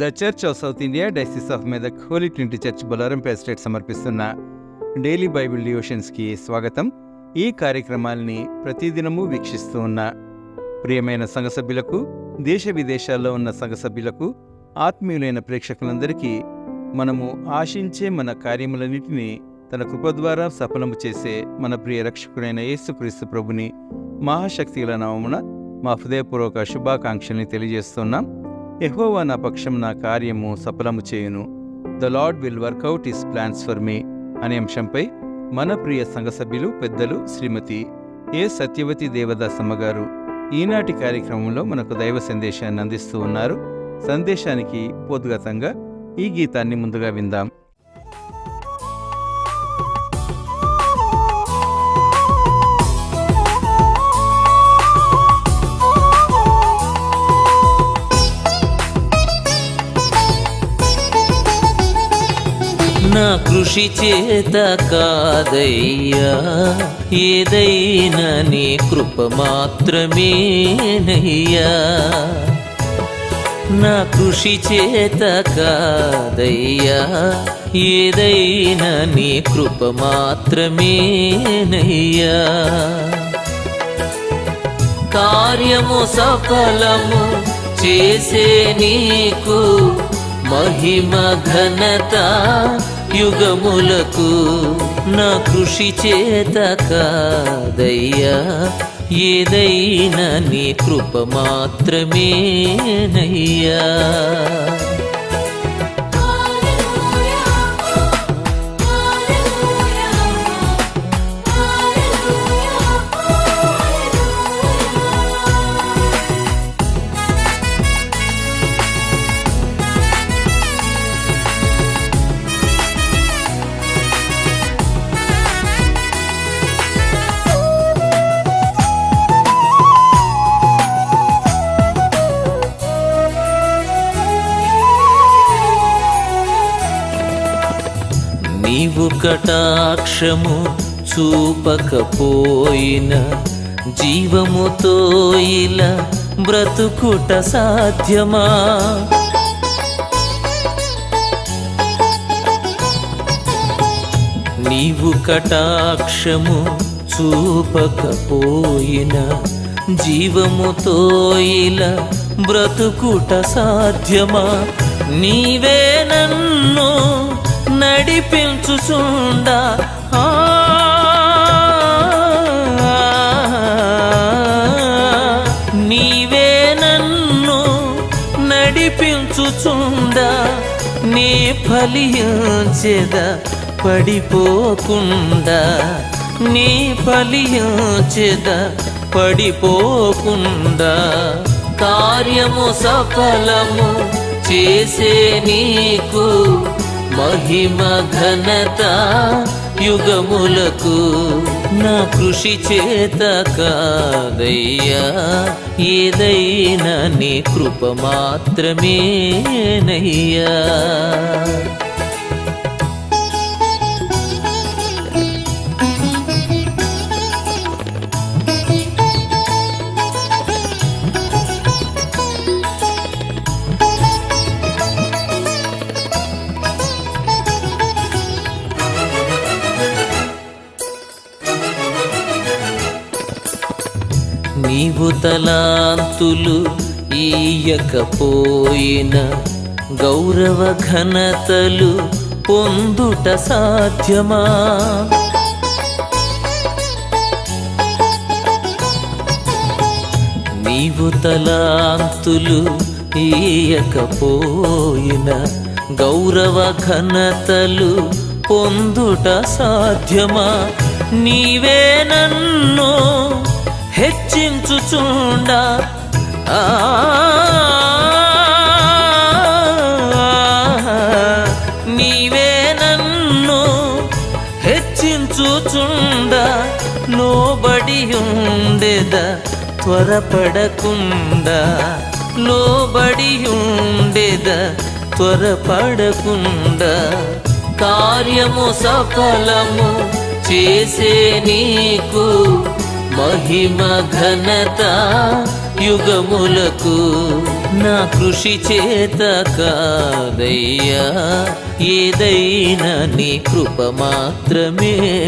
The Church of South India diocese of Medak Holy Trinity Church Bolarampet state సమర్పిస్తున్న daily Bible డివోషన్స్కి స్వాగతం. ఈ కార్యక్రమాల్ని ప్రతిదినము వీక్షిస్తూ ఉన్న ప్రియమైన సంఘ సభ్యులకు, దేశ విదేశాల్లో ఉన్న సంఘ సభ్యులకు, ఆత్మీయులైన ప్రేక్షకులందరికీ మనము ఆశించే మన కార్యములన్నిటినీ తన కృప ద్వారా సఫలము చేసే మన ప్రియ రక్షకుడైన యేసుక్రీస్తు ప్రభుని మహాశక్తిగల నామమున మా హృదయపూర్వక శుభాకాంక్షల్ని తెలియజేస్తున్నాం. యెహోవా నా పక్షం నా కార్యము సఫలము చేయును, the lord will work out his plans for me అనే అంశంపై మన ప్రియ సంఘ సభ్యులు పెద్దలు శ్రీమతి ఏ సత్యవతి దేవదాసమ్మ గారు ఈనాటి కార్యక్రమంలో మనకు దైవ సందేశాన్ని అందిస్తూ ఉన్నారు. సందేశానికి పోద్గతంగా ఈ గీతాన్ని ముందుగా విందాం. నా కృషి చేత కాదయ్యా, ఏదైనా నీ కృప మాత్రమేనయ్యా. నా కృషి చేత కాదయ్యా, ఏదైనా నీ కృప మాత్రమేనయ్యా. కార్యము సఫలము చేసే నీకు మహిమ ఘనత యుగములకు. నా కృషి చేత కాదయ్యా, ఏదైనా నీ కృప మాత్రమేనయ్యా. నీవు కటాక్షము చూపకపోయిన జీవముతో ఇలా బ్రతుకుట సాధ్యమా? నీవు కటాక్షము చూపకపోయిన జీవముతో ఇలా బ్రతుకుట సాధ్యమా? నీవే నన్ను నడిపించుచుండా, నీవే నన్ను నడిపించుచుండా, నీ ఫలించెద పడిపోకుండా, నీ ఫలించెద పడిపోకుండా. కార్యము సఫలము చేసే నీకు మహిమ ఘనత యుగములకు. నా కృషి చేత కాదయ్యా, ఏదైనా నీ కృప మాత్రమేనయ్యా. నీవు తలాంతులు ఇయ్యకపోయిన గౌరవ ఘనతలు పొందుట సాధ్యమా? నీవు తలాంతులు ఇయ్యకపోయిన గౌరవ ఘనతలు పొందుట సాధ్యమా? నీవే నన్ను హెచ్చించుచుండా, నీవే నన్ను హెచ్చించుచుండా, లోబడి ఉండెద త్వరపడకుండా, లోబడి ఉండెద త్వరపడకుండా. కార్యము సఫలము చేసే నీకు మహిమ ఘనత యుగములకు. నా కృషి చేత కాదయ్యా, ఏదైనా నీ కృప మాత్రమేనయ్యా.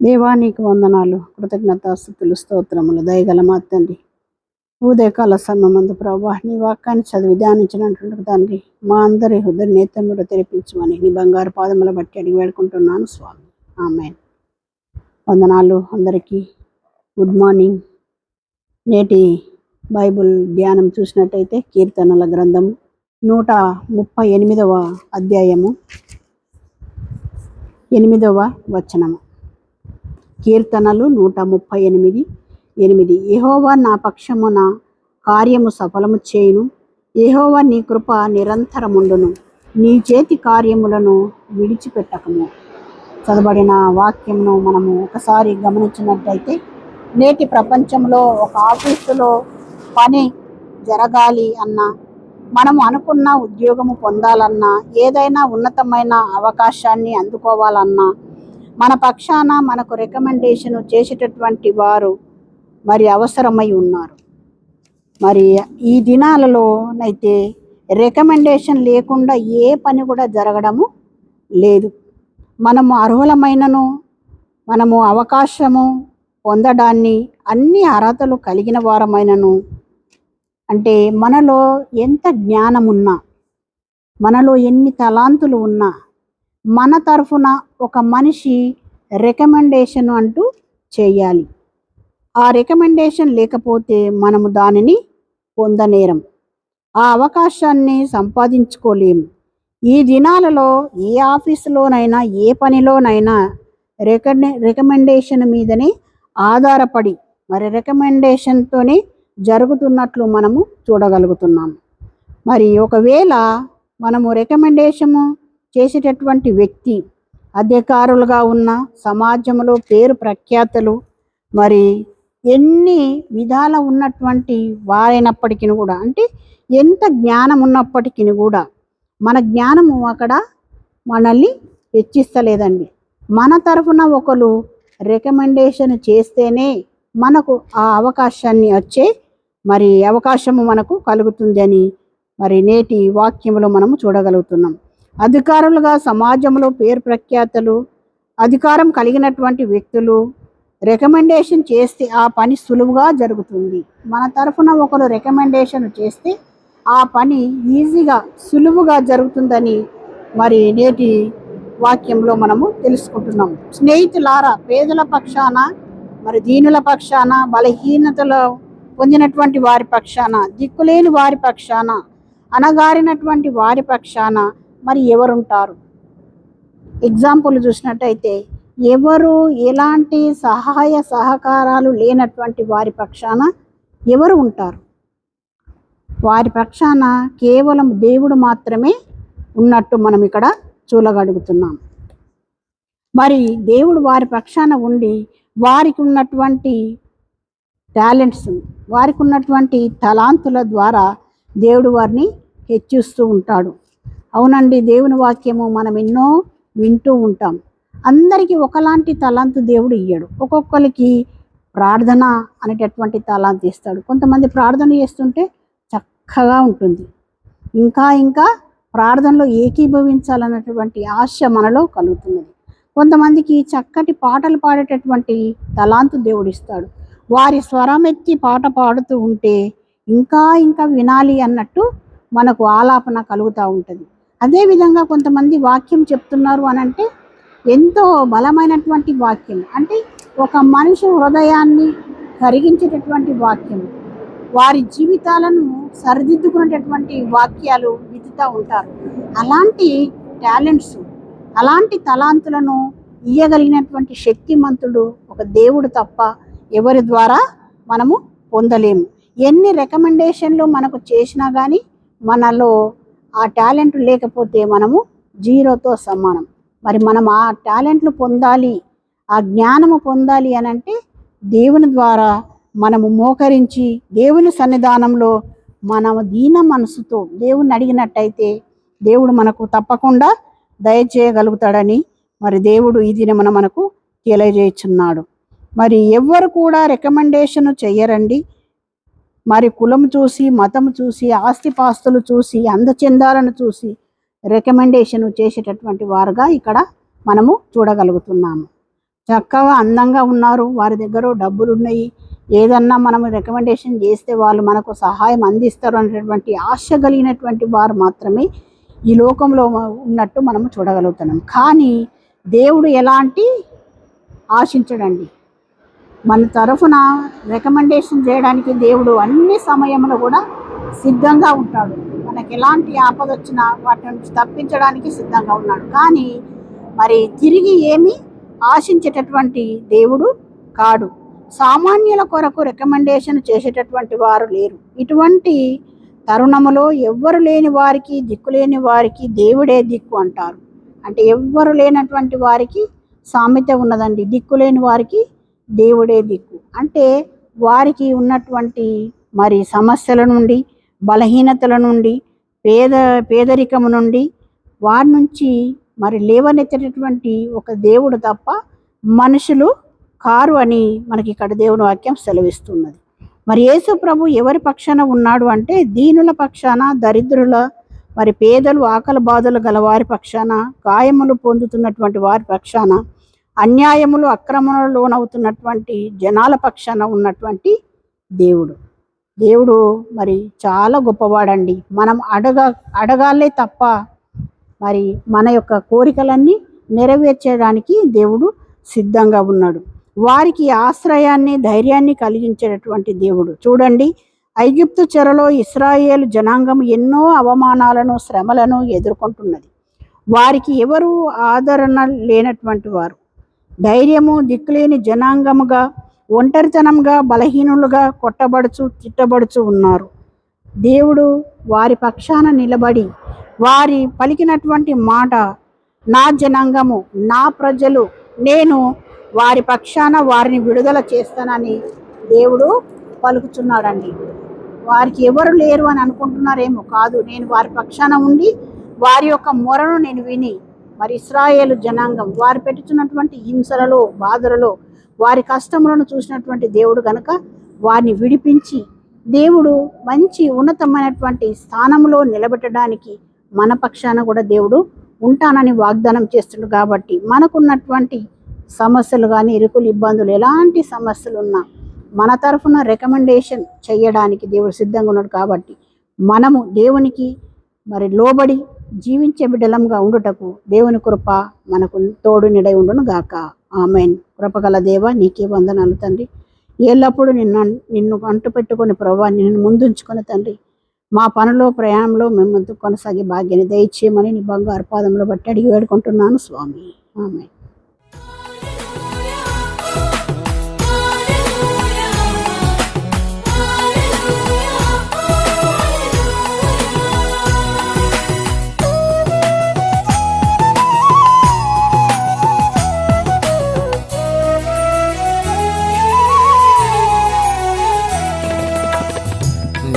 దేవా నీకు వందనాలు, కృతజ్ఞతాస్తుతులు, స్తోత్రములు. దయగల మా తండ్రి, ఉదయకాల సమయమందు ప్రభా నీ వాక్యాన్ని చదివి ధ్యానించినటువంటి తండ్రి, మా అందరి హృదయ నేత్రములు తెరిపించమని నీ బంగారు పాదముల బట్టి అడిగి వేడుకుంటున్నాను స్వామి. ఆమేన్. వందనాలు అందరికీ. Good morning. నేటి బైబుల్ ధ్యానం చూసినట్టయితే కీర్తనల గ్రంథము 138వ అధ్యాయము 8వ వచనము. కీర్తనలు 138:8. యెహోవా నా పక్షమున కార్యము సఫలము చేయును, యెహోవా నీ కృప నిరంతరముండును, నీ చేతి కార్యములను విడిచిపెట్టకము. చదవబడిన వాక్యమును మనము ఒకసారి గమనించినట్లయితే, నేటి ప్రపంచంలో ఒక ఆఫీసులో పని జరగాలి అన్నా, మనము అనుకున్న ఉద్యోగము పొందాలన్నా, ఏదైనా ఉన్నతమైన అవకాశాన్ని అందుకోవాలన్నా, మన పక్షాన మనకు రికమెండేషన్ చేసేటటువంటి వారు అవసరమై ఉన్నారు. మరి ఈ దినాలలోనైతే రికమెండేషన్ లేకుండా ఏ పని కూడా జరగడము లేదు. మనము అర్హులమైనను, మనము అవకాశము పొందడాన్ని అన్ని అర్హతలు కలిగిన వారమైనను, అంటే మనలో ఎంత జ్ఞానం ఉన్నా, మనలో ఎన్ని తలాంతులు ఉన్నా, మన తరఫున ఒక మనిషి రికమెండేషన్ అంటూ చేయాలి. ఆ రికమెండేషన్ లేకపోతే మనము దానిని పొందనేరం, ఆ అవకాశాన్ని సంపాదించుకోలేము. ఈ దినాలలో ఏ ఆఫీసులోనైనా, ఏ పనిలోనైనా రికమెండేషన్ మీదనే ఆధారపడి, మరి రికమెండేషన్తోనే జరుగుతున్నట్లు మనము చూడగలుగుతున్నాము. మరి ఒకవేళ మనము రికమెండేషన్ చేసేటటువంటి వ్యక్తి అధికారులుగా ఉన్న సమాజంలో పేరు ప్రఖ్యాతలు, మరి ఎన్ని విధాల ఉన్నటువంటి వారైనప్పటికీ కూడా, అంటే ఎంత జ్ఞానం ఉన్నప్పటికీ కూడా మన జ్ఞానము అక్కడ మనల్ని హెచ్చిస్తలేదండి. మన తరఫున ఒకరు రికమెండేషన్ చేస్తేనే మనకు ఆ అవకాశాన్ని మరి అవకాశము మనకు కలుగుతుంది అని మరి నేటి వాక్యములో మనము చూడగలుగుతున్నాం. అధికారులుగా సమాజంలో పేరు ప్రఖ్యాతలు, అధికారం కలిగినటువంటి వ్యక్తులు రికమెండేషన్ చేస్తే ఆ పని సులువుగా జరుగుతుంది. మన తరఫున ఒకరు రికమెండేషన్ చేస్తే ఆ పని ఈజీగా, సులువుగా జరుగుతుందని మరి నేటి వాక్యంలో మనము తెలుసుకుంటున్నాం. స్నేహితులారా, పేదల పక్షాన, మరి దీనుల పక్షాన, బలహీనతలు పొందినటువంటి వారి పక్షాన, దిక్కులేని వారి పక్షాన, అణగారినటువంటి వారి పక్షాన మరి ఎవరుంటారు? ఎగ్జాంపుల్ చూసినట్టయితే, ఎవరు ఎలాంటి సహాయ సహకారాలు లేనటువంటి వారి పక్షాన ఎవరు ఉంటారు? వారి పక్షాన కేవలం దేవుడు మాత్రమే ఉన్నట్టు మనం ఇక్కడ చూడగలుగుతున్నాం. మరి దేవుడు వారి పక్షాన ఉండి వారికి ఉన్నటువంటి టాలెంట్స్, వారికి ఉన్నటువంటి తలాంతుల ద్వారా దేవుడు వారిని హెచ్చిస్తూ ఉంటాడు. అవునండి, దేవుని వాక్యము మనం ఎన్నో వింటూ ఉంటాం. అందరికీ ఒకలాంటి తలాంతు దేవుడు ఇయ్యడు. ఒక్కొక్కరికి ప్రార్థన అనేటటువంటి తలాంతు ఇస్తాడు. కొంతమంది ప్రార్థన చేస్తుంటే చక్కగా ఉంటుంది, ఇంకా ఇంకా ప్రార్థనలో ఏకీభవించాలన్నటువంటి ఆశ మనలో కలుగుతున్నది. కొంతమందికి చక్కటి పాటలు పాడేటటువంటి తలాంతు దేవుడు ఇస్తాడు. వారి స్వరమెత్తి పాట పాడుతూ ఉంటే ఇంకా ఇంకా వినాలి అన్నట్టు మనకు ఆలాపన కలుగుతూ ఉంటుంది. అదేవిధంగా కొంతమంది వాక్యం చెప్తున్నారు అని అంటే ఎంతో బలమైనటువంటి వాక్యం, అంటే ఒక మనిషి హృదయాన్ని కరిగించేటటువంటి వాక్యం, వారి జీవితాలను సరిదిద్దుకునేటటువంటి వాక్యాలు విదుతూ ఉంటారు. అలాంటి టాలెంట్స్, అలాంటి తలాంతులను ఇయ్యగలిగినటువంటి శక్తిమంతుడు ఒక దేవుడు తప్ప ఎవరి ద్వారా మనము పొందలేము. ఎన్ని రికమెండేషన్లు మనకు చేసినా కానీ మనలో ఆ టాలెంట్ లేకపోతే మనము జీరోతో సమానం. మరి మనం ఆ టాలెంట్లు పొందాలి, ఆ జ్ఞానము పొందాలి అని అంటే దేవుని ద్వారా మనము మోకరించి దేవుని సన్నిధానంలో మనము దీన మనసుతో దేవుని అడిగినట్టయితే దేవుడు మనకు తప్పకుండా దయచేయగలుగుతాడని మరి దేవుడు ఈ దినమున మనకు తెలియజేస్తున్నాడు. మరి ఎవ్వరు కూడా రికమెండేషన్ చెయ్యరండి. మరి కులం చూసి, మతం చూసి, ఆస్తిపాస్తులు చూసి, అందచందాలను చూసి రికమెండేషన్ చేసేటటువంటి వారుగా ఇక్కడ మనము చూడగలుగుతున్నాము. చక్కగా అందంగా ఉన్నారు, వారి దగ్గర డబ్బులు ఉన్నాయి, ఏదన్నా మనము రికమెండేషన్ చేస్తే వాళ్ళు మనకు సహాయం అందిస్తారు అనేటువంటి ఆశ కలిగినటువంటి వారు మాత్రమే ఈ లోకంలో ఉన్నట్టు మనము చూడగలుగుతున్నాం. కానీ దేవుడు ఎలాంటి ఆశించడండి. మన తరఫున రికమెండేషన్ చేయడానికి దేవుడు అన్ని సమయంలో కూడా సిద్ధంగా ఉంటాడు. మనకి ఎలాంటి ఆపద వచ్చినా వాటి నుంచి తప్పించడానికి సిద్ధంగా ఉన్నాడు. కానీ మరి తిరిగి ఏమి ఆశించేటటువంటి దేవుడు కాడు. సామాన్యుల కొరకు రికమెండేషన్ చేసేటటువంటి వారు లేరు. ఇటువంటి తరుణములో ఎవ్వరు లేని వారికి, దిక్కులేని వారికి దేవుడే దిక్కు అంటారు. అంటే ఎవ్వరు లేనటువంటి వారికి సామెత ఉన్నదండి, దిక్కులేని వారికి దేవుడే దిక్కు. అంటే వారికి ఉన్నటువంటి మరి సమస్యల నుండి, బలహీనతల నుండి, పేదరికము నుండి వారి నుంచి మరి లేవనెత్తేటటువంటి ఒక దేవుడు తప్ప మనుషులు కారు అని మనకి ఇక్కడ దేవుని వాక్యం సెలవిస్తున్నది. మరి యేసు ప్రభు ఎవరి పక్షాన ఉన్నాడు అంటే దీనుల పక్షాన, దరిద్రుల, మరి పేదలు, ఆకలి బాధలు గల వారి పక్షాన, గాయములు పొందుతున్నటువంటి వారి పక్షాన, అన్యాయములు అక్రమములు లోనవుతున్నటువంటి జనాల పక్షాన ఉన్నటువంటి దేవుడు మరి చాలా గొప్పవాడండి. మనం అడగాలే తప్ప మరి మన యొక్క కోరికలన్నీ నెరవేర్చడానికి దేవుడు సిద్ధంగా ఉన్నాడు. వారికి ఆశ్రయాన్ని, ధైర్యాన్ని కలిగించేటటువంటి దేవుడు. చూడండి, ఐగుప్తు చెరలో ఇశ్రాయేలు జనాంగం ఎన్నో అవమానాలను, శ్రమలను ఎదుర్కొంటున్నది. వారికి ఎవరు ఆదరణ లేనటువంటి వారు, ధైర్యము దిక్కులేని జనాంగముగా, ఒంటరితనంగా, బలహీనులుగా తిట్టబడుచు ఉన్నారు. దేవుడు వారి పక్షాన నిలబడి వారి పలికినటువంటి మాట, నా జనాంగము, నా ప్రజలు, నేను వారి పక్షాన వారిని విడుదల చేస్తానని దేవుడు పలుకుతున్నాడండి. వారికి ఎవరు లేరు అని అనుకుంటున్నారేమో, కాదు, నేను వారి పక్షాన ఉండి వారి యొక్క మొరను నేను విని, మరి ఇశ్రాయేలు జనాంగం వారు పెట్టుచున్నటువంటి హింసలలో, బాధలలో, వారి కష్టములను చూసినటువంటి దేవుడు కనుక వారిని విడిపించి దేవుడు మంచి ఉన్నతమైనటువంటి స్థానంలో నిలబెట్టడానికి మన పక్షాన కూడా దేవుడు ఉంటానని వాగ్దానం చేస్తుండు. కాబట్టి మనకున్నటువంటి సమస్యలు కానీ, ఇరుకులు, ఇబ్బందులు, ఎలాంటి సమస్యలు ఉన్నా మన తరఫున రికమెండేషన్ చేయడానికి దేవుడు సిద్ధంగా ఉన్నాడు. కాబట్టి మనము దేవునికి మరి లోబడి జీవించే బిడ్డలంగా ఉండుటకు దేవుని కృప మనకు తోడు నిడై ఉండును గాక. ఆమెన్. కృపగల దేవ, నీకే వందనాలు తండ్రి. ఎల్లప్పుడూ నిన్ను అంటు పెట్టుకొని ప్రభువా, నిన్ను ముందుంచుకొని తండ్రి, మా పనిలో, ప్రయాణంలో మేము కొనసాగే భాగ్యాన్ని దయచేయమని నీ బంగారు పాదంలో బట్టి అడిగి వేడుకుంటున్నాను స్వామి. ఆమెన్.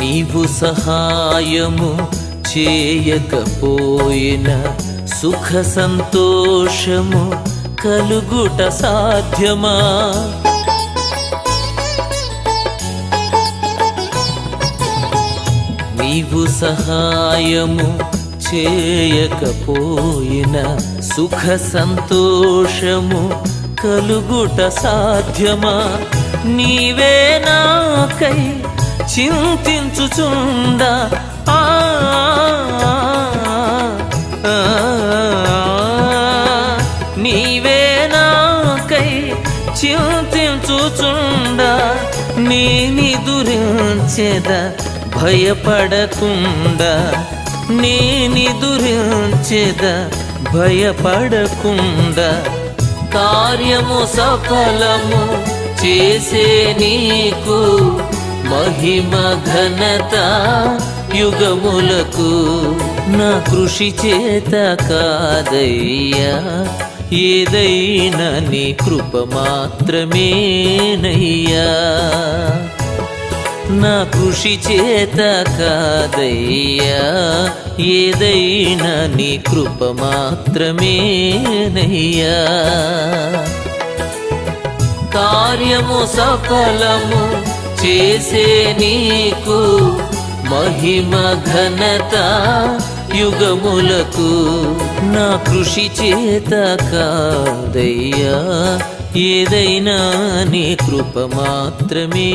నీవు సహాయము చేయకపోయిన సుఖ సంతోషము కలుగుట సాధ్యమా? నీవు సహాయము చేయకపోయిన సుఖ సంతోషము కలుగుట సాధ్యమా? నీవే నాకై చింతించుచుండ ఆ నీవే నాకై చింతించుచుండ నేనిదురించెద భయపడకుండా నేనిదురించెద భయపడకుండా కార్యము సఫలము చేసే నీకు మహిమ ఘనత యుగములకు నా కృషి చేత కాదయ్యా ఏదైనా నీ కృప మాత్రమేనయ్యా నా కృషి చేత కాదయ్యా ఏదైనా నీ కృప మాత్రమేనయ్యా కార్యము సఫలము చేసే నీకు మహిమ ఘనత యుగములకు నా కృషి చేత కాదయ్యా ఏదైనా నీ కృప మాత్రమేనయ్యా